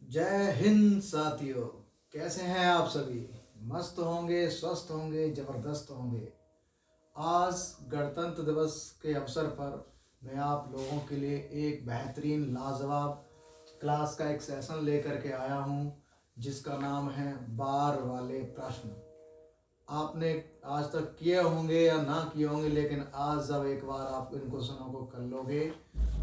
जय हिंद साथियों। कैसे हैं आप सभी? मस्त होंगे, स्वस्थ होंगे, जबरदस्त होंगे। आज गणतंत्र दिवस के अवसर पर मैं आप लोगों के लिए एक बेहतरीन लाजवाब क्लास का एक सेशन लेकर के आया हूं, जिसका नाम है बार वाले प्रश्न। आपने आज तक किए होंगे या ना किए होंगे, लेकिन आज जब एक बार आप इन क्वेश्चनों को कर लोगे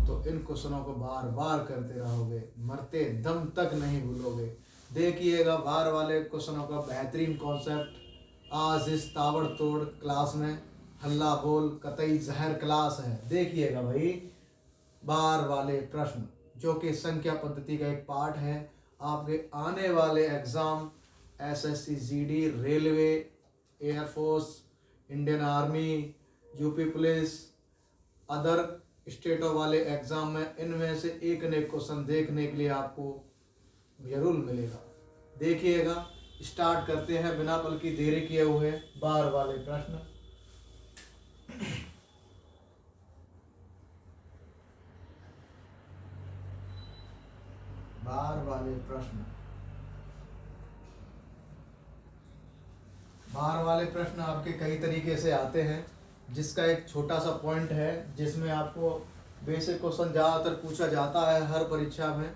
तो इन क्वेश्चनों को बार बार करते रहोगे, मरते दम तक नहीं भूलोगे। देखिएगा बार वाले क्वेश्चनों का बेहतरीन कॉन्सेप्ट आज इस ताबड़तोड़ क्लास में। हल्ला बोल कतई जहर क्लास है। देखिएगा भाई, बार वाले प्रश्न जो कि संख्या पद्धति का एक पार्ट है। आपके आने वाले exam SSC GD, railway, air force, Indian army, UP police, other स्टेटों वाले एग्ज़ाम में इनमें से एक न एक क्वेश्चन देखने के लिए आपको जरूर मिलेगा। देखिएगा, स्टार्ट करते हैं बिना पल की देरी किए हुए बार वाले प्रश्न। बार वाले प्रश्न। बार वाले प्रश्न आपके कई तरीके से आते हैं, जिसका एक छोटा सा पॉइंट है जिसमें आपको बेसिक क्वेश्चन ज़्यादातर पूछा जाता है हर परीक्षा में।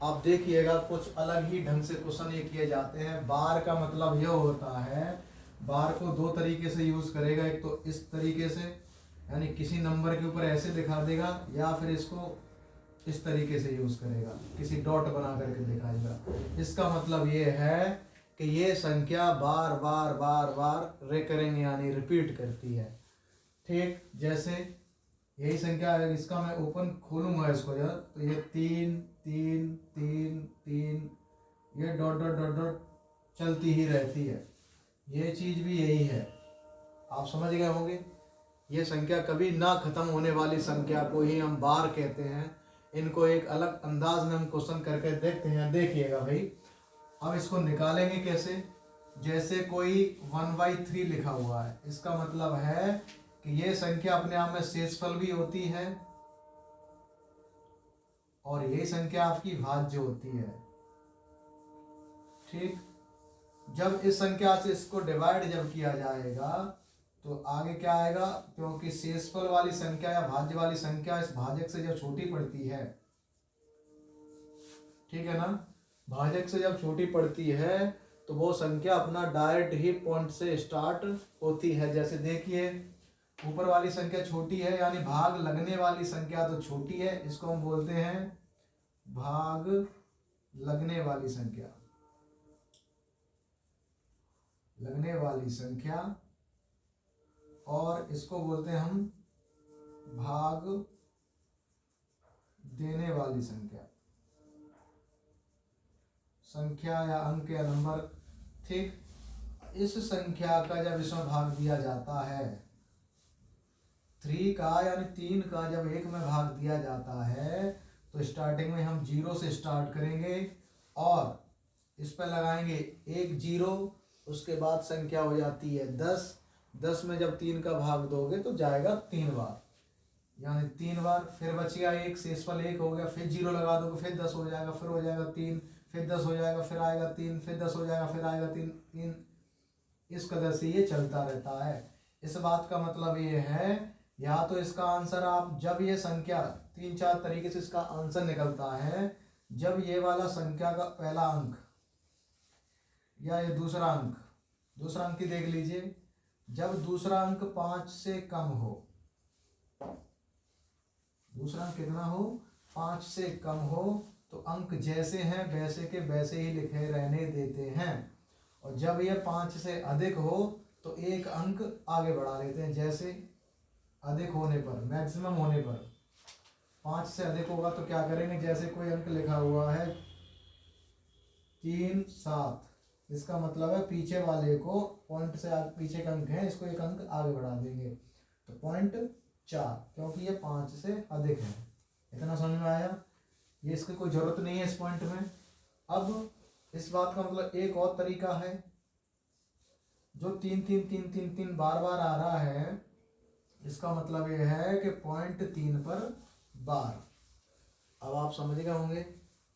आप देखिएगा कुछ अलग ही ढंग से क्वेश्चन ये किए जाते हैं। बार का मतलब यह होता है, बार को दो तरीके से यूज़ करेगा। एक तो इस तरीके से, यानी किसी नंबर के ऊपर ऐसे दिखा देगा, या फिर इसको इस तरीके से यूज़ करेगा, किसी डॉट बना करके दिखाएगा। इसका मतलब ये है कि ये संख्या बार बार बार बार रिकरिंग यानी रिपीट करती है। ठीक, जैसे यही संख्या है, इसका मैं ओपन खोलूंगा इसको यार, तो ये 3 3 3 3, ये डॉट डॉट डॉट डॉट चलती ही रहती है। ये चीज़ भी यही है, आप समझ गए होंगे। ये संख्या कभी ना खत्म होने वाली संख्या को ही हम बार कहते हैं। इनको एक अलग अंदाज में हम क्वेश्चन करके देखते हैं। देखिएगा भाई, अब इसको निकालेंगे कैसे। जैसे कोई 1/3 लिखा हुआ है, इसका मतलब है कि ये संख्या अपने आप में शेषफल भी होती है, और यही संख्या आपकी भाज्य होती है। ठीक, जब इस संख्या से इसको डिवाइड जब किया जाएगा तो आगे क्या आएगा, क्योंकि शेषफल वाली संख्या या भाज्य वाली संख्या इस भाजक से जब छोटी पड़ती है, ठीक है ना, भाजक से जब छोटी पड़ती है तो वो संख्या अपना डायरेक्ट ही पॉइंट से स्टार्ट होती है। जैसे देखिए, ऊपर वाली संख्या छोटी है, यानी भाग लगने वाली संख्या तो छोटी है, इसको हम बोलते हैं भाग लगने वाली संख्या। लगने वाली संख्या, और इसको बोलते हैं हम भाग देने वाली संख्या, संख्या या अंक या नंबर। ठीक, इस संख्या का जब इसमें भाग दिया जाता है, 3 का यानी 3 का जब 1 में भाग दिया जाता है, तो स्टार्टिंग में हम 0 से स्टार्ट करेंगे और इस पर लगाएंगे 1 0, उसके बाद संख्या हो जाती है 10। 10 में जब 3 का भाग दोगे तो जाएगा 3 बार, यानी 3 बार। फिर बचेगा 1, शेषफल 1 हो गया, फिर 0 लगा दोगे, फिर 10 हो जाएगा, फिर हो जाएगा 3, फिर 10 हो जाएगा, फिर आएगा 3, फिर 10 हो जाएगा, फिर आएगा 3 3। इस कदर से ये चलता रहता है। इस बात का मतलब ये है, या तो इसका आंसर आप, जब ये संख्या 3-4 तरीके से इसका आंसर निकलता है, जब ये वाला संख्या का पहला अंक या ये दूसरा अंक की देख लीजिए, जब दूसरा अंक 5 से कम हो, दूसरा अंक कितना हो, 5 से कम हो, तो अंक जैसे हैं वैसे के वैसे ही लिखे रहने देते हैं। और जब ये 5 से अधिक हो तो एक अंक आगे बढ़ा लेते हैं। जैसे अधिक होने पर, मैक्सिमम होने पर 5 से अधिक होगा तो क्या करेंगे, जैसे कोई अंक लिखा हुआ है 3 7, इसका मतलब है पीछे वाले को, पॉइंट से पीछे का अंक है, इसको एक अंक आगे बढ़ा देंगे, तो 0.4, क्योंकि ये 5 से अधिक है। इतना समझ में आया। ये इसकी कोई जरूरत नहीं है इस पॉइंट में। अब इस बात का मतलब एक और तरीका है, जो 3 3 3 3 3 बार बार आ रहा है, इसका मतलब ये है कि 0.3 पर बार। अब आप समझ गए होंगे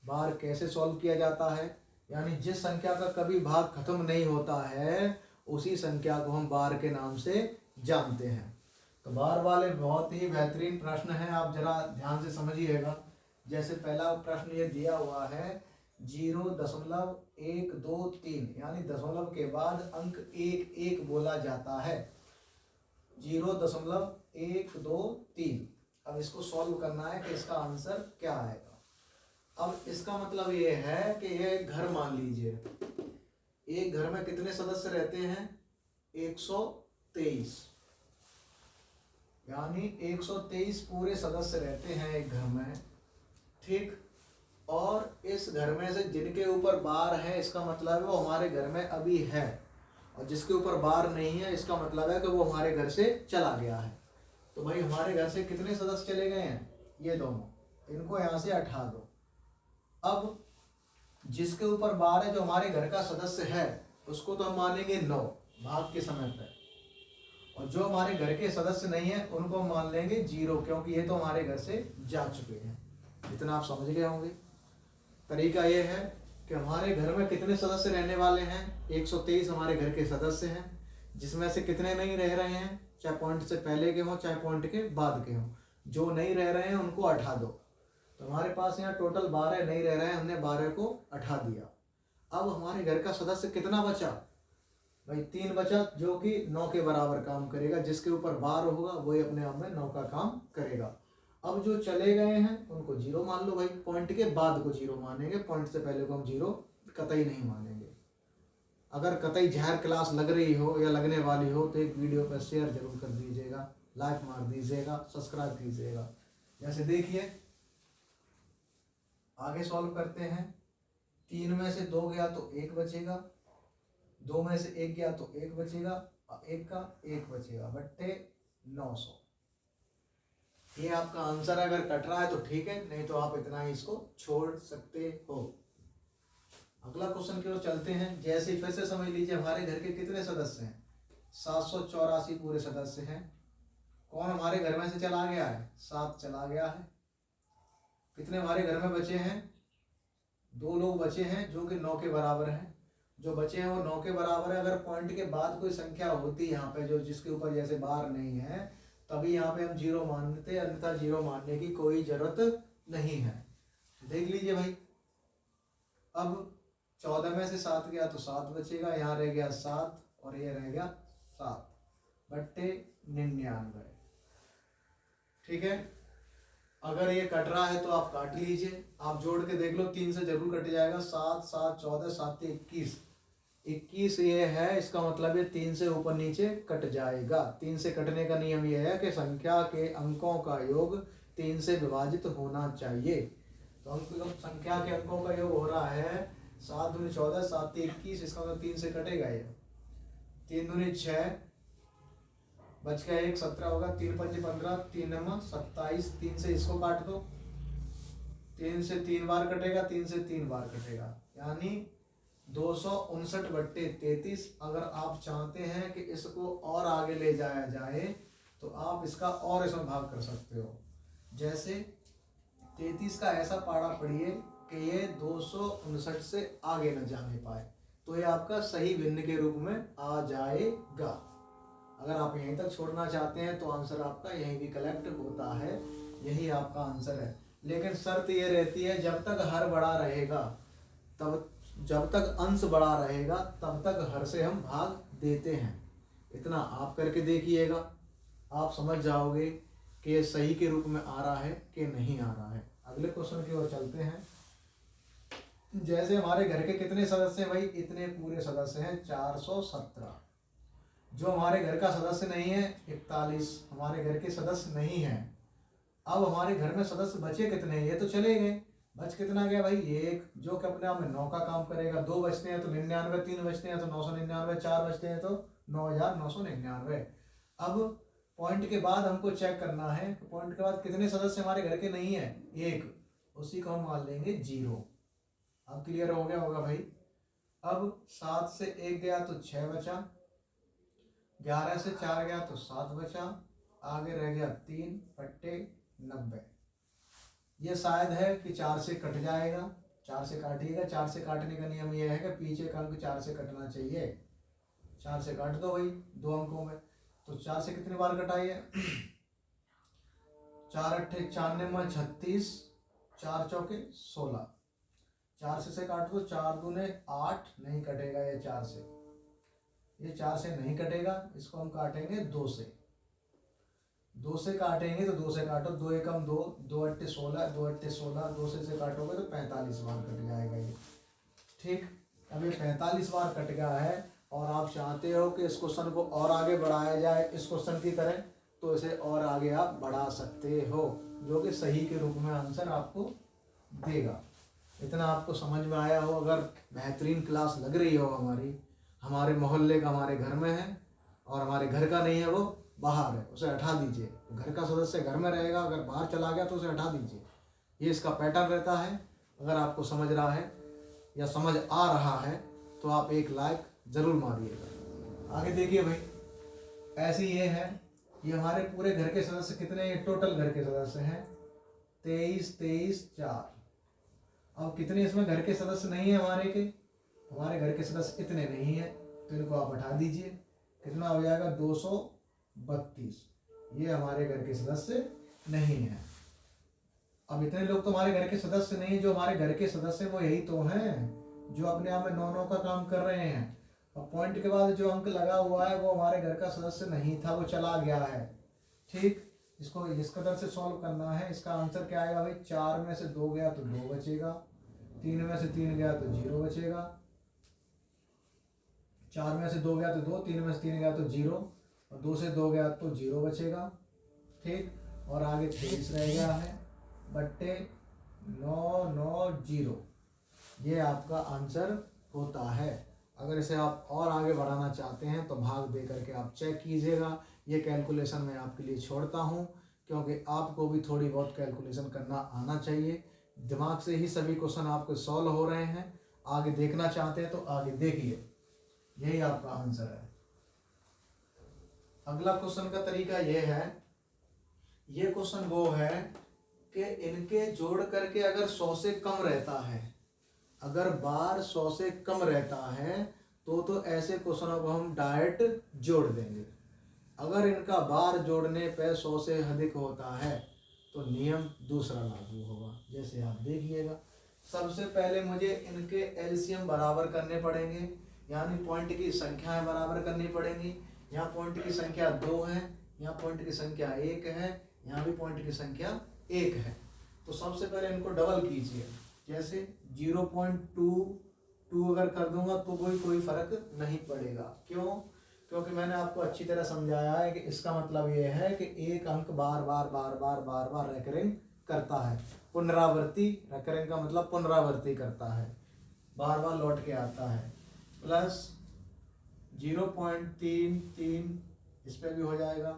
बार कैसे सॉल्व किया जाता है, यानी जिस संख्या का कभी भाग खत्म नहीं होता है उसी संख्या को हम बार के नाम से जानते हैं। तो बार वाले बहुत ही बेहतरीन प्रश्न हैं, आप जरा ध्यान से समझिएगा। जैसे पहला प्रश्न ये दिया हुआ है 0.123, यानी दशमलव के बाद अंक 1 बोला जाता है। 0.123। अब इसको सॉल्व करना है कि इसका आंसर क्या आएगा। अब इसका मतलब ये है कि ये एक घर मान लीजिए, एक घर में कितने सदस्य रहते हैं 123, यानी 123 पूरे सदस्य रहते हैं एक घर में, ठीक। और इस घर में से जिनके ऊपर बार है इसका मतलब है वो हमारे घर में अभी है, और जिसके ऊपर बार नहीं है इसका मतलब है कि वो हमारे घर से चला गया है। तो भाई हमारे घर से कितने सदस्य चले गए हैं, ये दोनों, इनको यहाँ से हटा दो। अब जिसके ऊपर बार है जो हमारे घर का सदस्य है उसको तो हम मानेंगे 9 भाग के समय पर, और जो हमारे घर के सदस्य नहीं है उनको हम मान लेंगे 0, क्योंकि ये तो हमारे घर से जा चुके हैं। इतना आप समझ गए होंगे। तरीका ये है कि हमारे घर में कितने सदस्य रहने वाले हैं, 123 हमारे घर के सदस्य हैं, जिसमें से कितने नहीं रह रहे हैं, चाहे पॉइंट से पहले के हों चाहे पॉइंट के बाद के हों। जो नहीं रह रहे हैं उनको हटा दो। तो हमारे पास यहाँ टोटल 12 नहीं रह रहे हैं, हमने 12 को हटा दिया। अब हमारे घर का सदस्य कितना बचा भाई, 3 बचा, जो कि 9 के बराबर काम करेगा। जिसके ऊपर बार होगा वही अपने आप में 9 का काम करेगा। अब जो चले गए हैं उनको 0 मान लो भाई, पॉइंट के बाद को 0 मानेंगे, पॉइंट से पहले को हम 0 कतई नहीं मानेंगे। अगर कतई जहर क्लास लग रही हो या लगने वाली हो तो एक वीडियो पर शेयर जरूर कर दीजिएगा, लाइक मार दीजिएगा, सब्सक्राइब कीजिएगा। जैसे देखिए आगे सॉल्व करते हैं। 3 में से 2 गया तो 1 बचेगा, 2 में से 1 गया तो 1 बचेगा, और 1 का 1 बचेगा बट्टे 900। ये आपका आंसर अगर कट रहा है तो ठीक है, नहीं तो आप इतना ही इसको छोड़ सकते हो। अगला क्वेश्चन की ओर चलते हैं। जैसे ही फिर से समझ लीजिए हमारे घर के कितने सदस्य हैं, 784 पूरे सदस्य हैं। कौन हमारे घर में से चला गया है, 7 चला गया है। कितने हमारे घर में बचे हैं, 2 लोग बचे हैं जो कि 9 के बराबर हैं। जो बचे हैं वो 9 के बराबर है। अगर पॉइंट के बाद कोई संख्या होती यहाँ पे जो जिसके ऊपर जैसे बार नहीं है तभी यहाँ पे हम 0 मानते, अन्यथा 0 मानने की कोई जरूरत नहीं है। देख लीजिए भाई, अब 14 में से 7 गया तो 7 बचेगा, यहाँ रह गया 7 और ये रह गया 7 बट्टे 99। ठीक है, अगर ये कट रहा है तो आप काट लीजिए, आप जोड़ के देख लो, 3 से जरूर कट जाएगा। 7 7 14 7 21, 21 ये है, इसका मतलब ये 3 से ऊपर नीचे कट जाएगा। 3 से कटने का नियम ये है कि संख्या के अंकों का योग 3 से विभाजित होना चाहिए। तो अंक संख्या के अंकों का योग हो रहा है 7 दूनी 14 7 21, इसका मतलब 3 से कटेगा ये। 3 दूनी 6 बच गया 1, 17 होगा। 3 5 15, 3 9 27, 3 से इसको काट दो, 3 से 3 बार कटेगा, 3 से 3 बार कटेगा, यानी 259 बट्टे 33। अगर आप चाहते हैं कि इसको और आगे ले जाया जाए तो आप इसका और इसमें भाग कर सकते हो। जैसे 33 का ऐसा पाड़ा पढ़िए कि ये 259 से आगे न जाने पाए, तो ये आपका सही भिन्न के रूप में आ जाएगा। अगर आप यहीं तक छोड़ना चाहते हैं तो आंसर आपका यहीं भी कलेक्ट होता है, यही आपका आंसर है। लेकिन शर्त ये रहती है जब तक हर बड़ा रहेगा, तब जब तक अंश बड़ा रहेगा तब तक हर से हम भाग देते हैं। इतना आप करके देखिएगा, आप समझ जाओगे कि ये सही के रूप में आ रहा है कि नहीं आ रहा है। अगले क्वेश्चन की ओर चलते हैं। जैसे हमारे घर के कितने सदस्य हैं भाई, इतने पूरे सदस्य हैं 417। जो हमारे घर का सदस्य नहीं है 41, हमारे घर के सदस्य नहीं है। अब हमारे घर में सदस्य बचे कितने, ये तो चले गए, बच कितना गया भाई 1, जो कि अपने आप में 9 का काम करेगा। 2 बचते हैं तो 99, 3 बचते हैं तो 999, 4 बचते हैं तो 9999। अब पॉइंट के बाद हमको चेक करना है, पॉइंट के बाद कितने सदस्य हमारे घर के नहीं है, 1, उसी को हम मान लेंगे 0। अब क्लियर हो गया होगा भाई। अब 7 से 1 गया तो 6 बचा, 11 से 4 गया तो 7 बचा, आगे रह गया 3 बट्टे 90। ये शायद है कि 4 से कट जाएगा, 4 से काटिएगा। 4 से काटने का नियम यह है कि पीछे का अंक 4 से कटना चाहिए। 4 से काट दो भाई 2 अंकों में। तो 4 से कितनी बार कटाइए? 4 अट्ठे 96 36, 4 चौके 16। 4 से काट दो, 4 दूने 8, नहीं कटेगा ये 4 से, ये 4 से नहीं कटेगा। इसको हम काटेंगे 2 से। 2 से काटेंगे तो 2 से काटो, 2 एकम 2, 2 अट्ठे 16, 2 अट्ठे 16, 2 से काटोगे तो 45 बार कट जाएगा ये। ठीक, अब ये 45 बार कट गया है और आप चाहते हो कि इस क्वेश्चन को और आगे बढ़ाया जाए इस क्वेश्चन की तरह, तो इसे और आगे आप बढ़ा सकते हो, जो कि सही के रूप में आंसर आपको देगा। इतना आपको समझ में आया हो। अगर बेहतरीन क्लास लग रही हो हमारे मोहल्ले का हमारे घर में है और हमारे घर का नहीं है, वो बाहर है, उसे हटा दीजिए। घर का सदस्य घर में रहेगा, अगर बाहर चला गया तो उसे हटा दीजिए। ये इसका पैटर्न रहता है। अगर आपको समझ रहा है या समझ आ रहा है तो आप एक लाइक ज़रूर मारिएगा। आगे देखिए भाई, ऐसे ये है, ये हमारे पूरे घर के सदस्य कितने, ये टोटल घर के सदस्य हैं 23 23 4। अब कितने इसमें घर के सदस्य नहीं है हमारे घर के सदस्य इतने नहीं है, तो इनको आप हटा दीजिए। कितना हो जाएगा? 232। ये हमारे घर के सदस्य नहीं है। अब इतने लोग तो हमारे घर के सदस्य नहीं, जो हमारे घर के सदस्य वो यही तो हैं जो अपने आप में 9 का काम कर रहे हैं। अब पॉइंट के बाद जो अंक लगा हुआ है वो हमारे घर का सदस्य नहीं था, वो चला गया है। ठीक, इसको इस कदर से सॉल्व करना है। इसका आंसर क्या आएगा भाई? 4 में से 2 गया तो 2 बचेगा, 3 में से 3 गया तो 0 बचेगा, 4 में से 2 गया तो 2, 3 में से 3 गया तो 0, और 2 से 2 गया तो 0 बचेगा। ठीक, और आगे 23 रह गया है बट्टे 9 9 0। ये आपका आंसर होता है। अगर इसे आप और आगे बढ़ाना चाहते हैं तो भाग दे करके आप चेक कीजिएगा। ये कैलकुलेशन मैं आपके लिए छोड़ता हूँ, क्योंकि आपको भी थोड़ी बहुत कैलकुलेशन करना आना चाहिए। दिमाग से ही सभी क्वेश्चन आपके सॉल्व हो रहे हैं। आगे देखना चाहते हैं तो आगे देखिए, यही आपका आंसर है। अगला क्वेश्चन का तरीका यह है, ये क्वेश्चन वो है कि इनके जोड़ करके अगर 100 से कम रहता है, अगर बार 100 से कम रहता है तो ऐसे क्वेश्चनों को हम डायरेक्ट जोड़ देंगे। अगर इनका बार जोड़ने पे 100 से अधिक होता है तो नियम दूसरा लागू होगा। जैसे आप देखिएगा, सबसे पहले मुझे इनके एलसीएम बराबर करने पड़ेंगे, यानी पॉइंट की संख्याएं बराबर करनी पड़ेंगी। यहाँ पॉइंट की संख्या 2 है, यहाँ पॉइंट की संख्या 1 है, यहाँ भी पॉइंट की संख्या 1 है। तो सबसे पहले इनको डबल कीजिए। जैसे 0.22 अगर कर दूंगा तो कोई फर्क नहीं पड़ेगा। क्यों? क्योंकि मैंने आपको अच्छी तरह समझाया है कि इसका मतलब ये है कि एक अंक बार बार रेकरिंग करता है। पुनरावृत्ति, रेकरिंग का मतलब पुनरावृत्ति करता है, बार बार लौट के आता है। प्लस 0.33 इस पे भी हो जाएगा,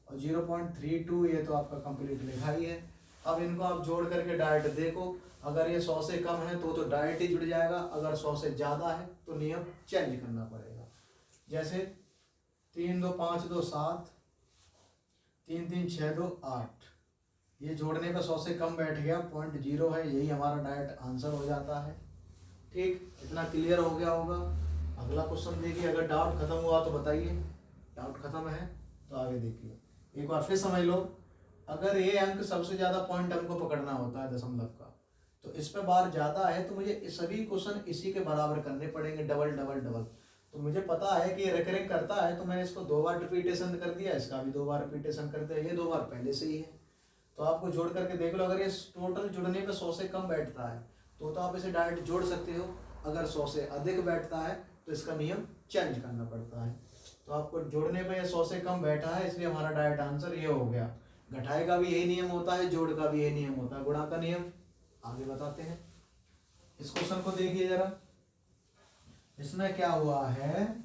और 0.32 ये तो आपका कंप्लीट लिखा ही है। अब इनको आप जोड़ करके डायरेक्ट देखो, अगर ये 100 से कम है तो डायरेक्ट ही जुड़ जाएगा, अगर 100 से ज़्यादा है तो नियम चेंज करना पड़ेगा। जैसे 3 2 5 2 7, 3 3 6 2 8, ये जोड़ने पर 100 से कम बैठ गया, 0.0 है, यही हमारा डायरेक्ट आंसर हो जाता है। ठीक, इतना क्लियर हो गया होगा। अगला क्वेश्चन देखिए, अगर डाउट खत्म हुआ तो बताइए। डाउट खत्म है तो आगे देखिए, एक बार फिर समझ लो। अगर ये अंक सबसे ज़्यादा पॉइंट हमको पकड़ना होता है दशमलव का, तो इस पे बार ज़्यादा है तो मुझे सभी क्वेश्चन इसी के बराबर करने पड़ेंगे, डबल डबल डबल। तो मुझे पता है कि ये रेकरिंग करता है, तो मैंने इसको 2 बार रिपीटेशन कर दिया, इसका भी 2 बार रिपीटेशन कर दिया, ये 2 बार पहले से ही है। तो आपको जोड़ करके देख लो, अगर ये टोटल जुड़ने पे 100 से कम बैठता है तो आप इसे डायरेक्ट जोड़ सकते हो। अगर 100 से अधिक बैठता है तो इसका नियम चेंज करना पड़ता है। तो आपको जोड़ने पे 100 से कम बैठा है, इसलिए हमारा डायरेक्ट आंसर ये हो गया। घटाए का भी यही नियम होता है, जोड़ का भी यही नियम होता है, गुणा का नियम आगे बताते हैं। इस क्वेश्चन को देखिए जरा, इसमें क्या हुआ है,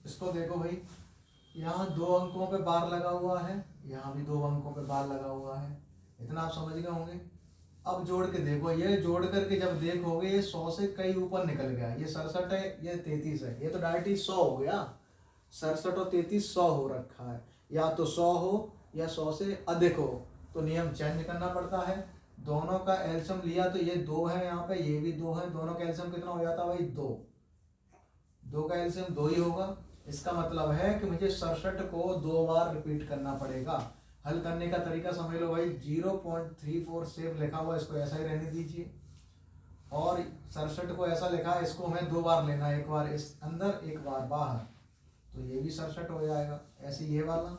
इसको देखो भाई, यहाँ 2 अंकों पे बार लगा हुआ है, यहाँ भी 2 अंकों पे बार लगा हुआ है। इतना आप समझ गए होंगे। अब जोड़ के देखो, ये जोड़ करके जब देखोगे ये 100 से कई ऊपर निकल गया। ये 67 है, ये 33 है, ये तो डायरेक्ट ही 100 हो गया। 67 और 33 100 हो रखा है, या तो 100 हो या 100 से अधिक हो, तो नियम चेंज करना पड़ता है। दोनों का एल्शियम लिया तो ये 2 है, यहाँ पे ये भी 2 है, दोनों का एल्शियम कितना हो जाता है भाई 2, 2 का एल्शियम 2 ही होगा। इसका मतलब है कि मुझे 67 को 2 बार रिपीट करना पड़ेगा। हल करने का तरीका समझ लो भाई, 0.34 सेव लिखा हुआ, इसको ऐसा ही रहने दीजिए। और 67 को ऐसा लिखा है, इसको हमें 2 बार लेना है, एक बार इस अंदर एक बार बाहर, तो ये भी 67 हो जाएगा। ऐसे ये वाला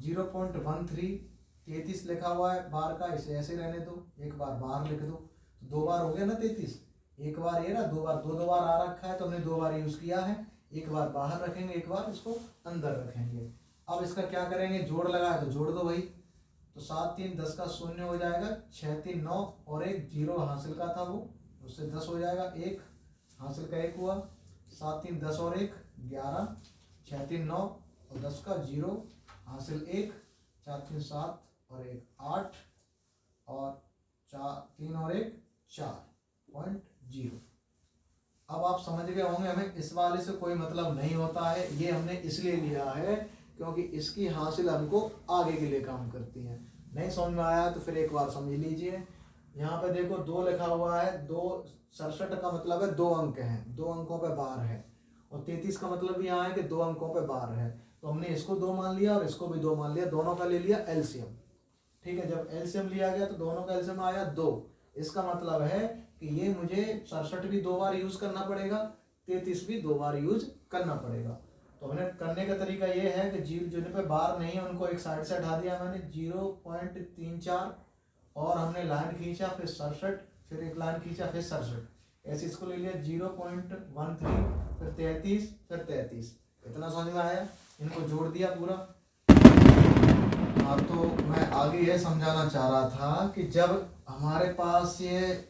0.13 33 लिखा हुआ है बार का, इसे ऐसे रहने दो, एक बार बाहर लिख दो, तो 2 बार हो गया ना 33। एक बार ये ना, 2 बार, दो बार आ रखा है तो हमने 2 बार यूज किया है। एक बार बाहर रखेंगे, एक बार इसको अंदर रखेंगे। अब इसका क्या करेंगे, जोड़ लगा है तो जोड़ दो भाई, तो 7 3 10 का 0 हो जाएगा, 6 3 9 और एक 0 हासिल का था वो, उससे 10 हो जाएगा, 1 हासिल का 1 हुआ, 7 3 10 और 1 11, 6 3 9 और 10 का 0 हासिल 1, 4 3 7 और 1 8 और 4 3 और 1 4.0। अब आप समझ गए होंगे हमें इस वाले से कोई मतलब नहीं होता है, ये हमने इसलिए लिया है क्योंकि इसकी हासिल हमको आगे के लिए काम करती है। नहीं समझ में आया तो फिर एक बार समझ लीजिए। यहाँ पे देखो 2 लिखा हुआ है, 2 67 का मतलब है 2 अंक हैं, 2 अंकों पे बार है, और 33 का मतलब भी यहाँ है कि 2 अंकों पे बार है, तो हमने इसको 2 मान लिया और इसको भी 2 मान लिया, दोनों का ले लिया एलसीएम। ठीक है, जब एलसीएम लिया गया तो दोनों का एलसीएम आया 2। इसका मतलब है कि ये मुझे 67 भी 2 बार यूज करना पड़ेगा, 33 भी 2 बार यूज करना पड़ेगा। तो हमने करने का तरीका ये है कि जिन पे बार नहीं है उनको एक साइड से हटा दिया मैंने, 0.34 और हमने लाइन खींचा, फिर 67, फिर एक लाइन खींचा, फिर 67, ऐसे इसको ले लिया 0.13, फिर 33, फिर 33। इतना समझ में आया, इनको जोड़ दिया पूरा। हाँ, तो मैं आगे ये समझाना चाह रहा था कि जब हमारे पास ये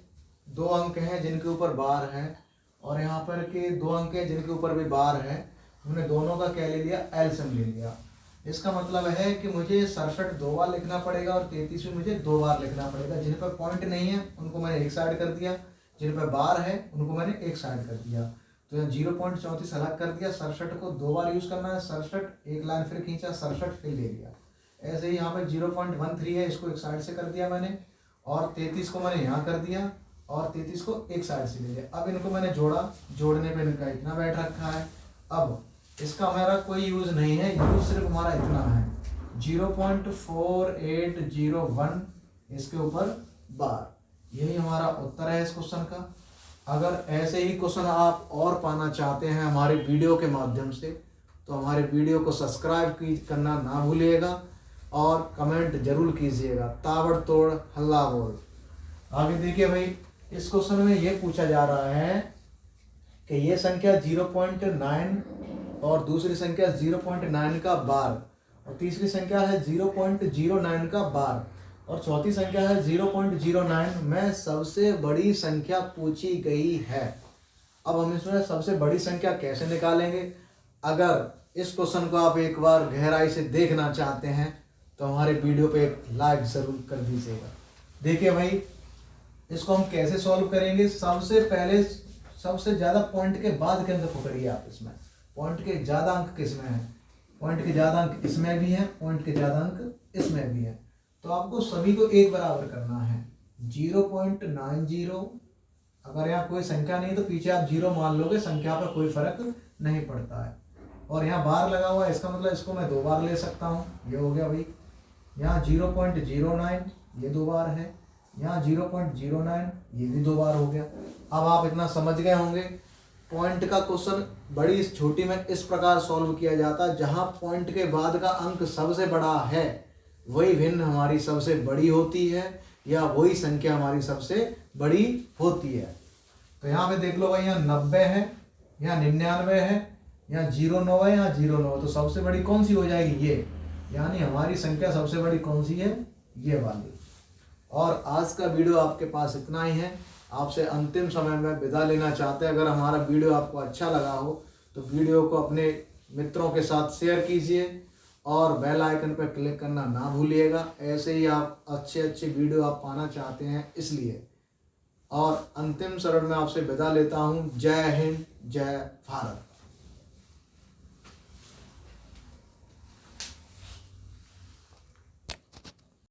2 अंक हैं जिनके ऊपर बार है और यहाँ पर के 2 अंक हैं जिनके ऊपर भी बार है, हमने दोनों का क्या ले लिया, एलसीएम ले लिया। इसका मतलब है कि मुझे 67 2 बार लिखना पड़ेगा और 33 भी मुझे 2 बार लिखना पड़ेगा। जिन पर पॉइंट नहीं है उनको मैंने एक साइड कर दिया, जिन पर बार है उनको मैंने एक साइड कर दिया। तो यहाँ 0.34 अलग कर दिया, 67 को 2 बार यूज करना है, 67 एक लाइन फिर खींचा, 67 फिर ले लिया। ऐसे ही यहाँ पर 0.13 है, इसको एक साइड से कर दिया मैंने, और 33 को मैंने यहाँ कर दिया और 33 को एक साइड से ले लिया। अब इनको मैंने जोड़ा, जोड़ने पे इनका इतना बैठ रखा है। अब इसका हमारा कोई यूज नहीं है, यूज सिर्फ हमारा इतना है, 0.4801 इसके ऊपर बार। यही हमारा उत्तर है इस क्वेश्चन का। अगर ऐसे ही क्वेश्चन आप और पाना चाहते हैं हमारे वीडियो के माध्यम से, तो हमारे वीडियो को सब्सक्राइब करना ना भूलिएगा और कमेंट जरूर कीजिएगा। ताबड़तोड़ हल्ला बोल। आगे देखिए भाई, इस क्वेश्चन में ये पूछा जा रहा है कि ये संख्या 0.9 और दूसरी संख्या 0.9 का बार, और तीसरी संख्या है 0.09 का बार, और चौथी संख्या है 0.09 में सबसे बड़ी संख्या पूछी गई है। अब हम इसमें सबसे बड़ी संख्या कैसे निकालेंगे? अगर इस क्वेश्चन को आप एक बार गहराई से देखना चाहते हैं तो हमारे वीडियो पे एक लाइक जरूर कर दीजिएगा। देखिए भाई, इसको हम कैसे सॉल्व करेंगे। सबसे पहले सबसे ज्यादा पॉइंट के बाद के अंक पकड़िए आप। इसमें पॉइंट के ज्यादा अंक किसमें है? पॉइंट के ज्यादा अंक इसमें भी है, पॉइंट के ज्यादा अंक इसमें भी है। तो आपको सभी को एक बराबर करना है। 0.90, अगर यहाँ कोई संख्या नहीं तो पीछे आप 0 मान लोगे, संख्या पर कोई फर्क नहीं पड़ता है। और यहाँ बार लगा हुआ है, इसका मतलब इसको मैं 2 बार ले सकता हूँ। ये हो गया भाई। यहाँ 0.09 ये 2 बार है, यहाँ 0.09 ये भी 2 बार हो गया। अब आप इतना समझ गए होंगे। पॉइंट का क्वेश्चन बड़ी छोटी में इस प्रकार सॉल्व किया जाता है, जहाँ पॉइंट के बाद का अंक सबसे बड़ा है वही भिन्न हमारी सबसे बड़ी होती है, या वही संख्या हमारी सबसे बड़ी होती है। तो यहाँ पे देख लो भाई, यहाँ 90 है, यहाँ 99 है, यहाँ 09 है, यहाँ 09। तो सबसे बड़ी कौन सी हो जाएगी? ये, यानी हमारी संख्या सबसे बड़ी कौन सी है? ये वाली। और आज का वीडियो आपके पास इतना ही है। आपसे अंतिम समय में विदा लेना चाहते हैं। अगर हमारा वीडियो आपको अच्छा लगा हो तो वीडियो को अपने मित्रों के साथ शेयर कीजिए और बेल आइकन पर क्लिक करना ना भूलिएगा। ऐसे ही आप अच्छे वीडियो आप पाना चाहते हैं इसलिए। और अंतिम चरण में आपसे विदा लेता हूँ। जय हिंद, जय भारत।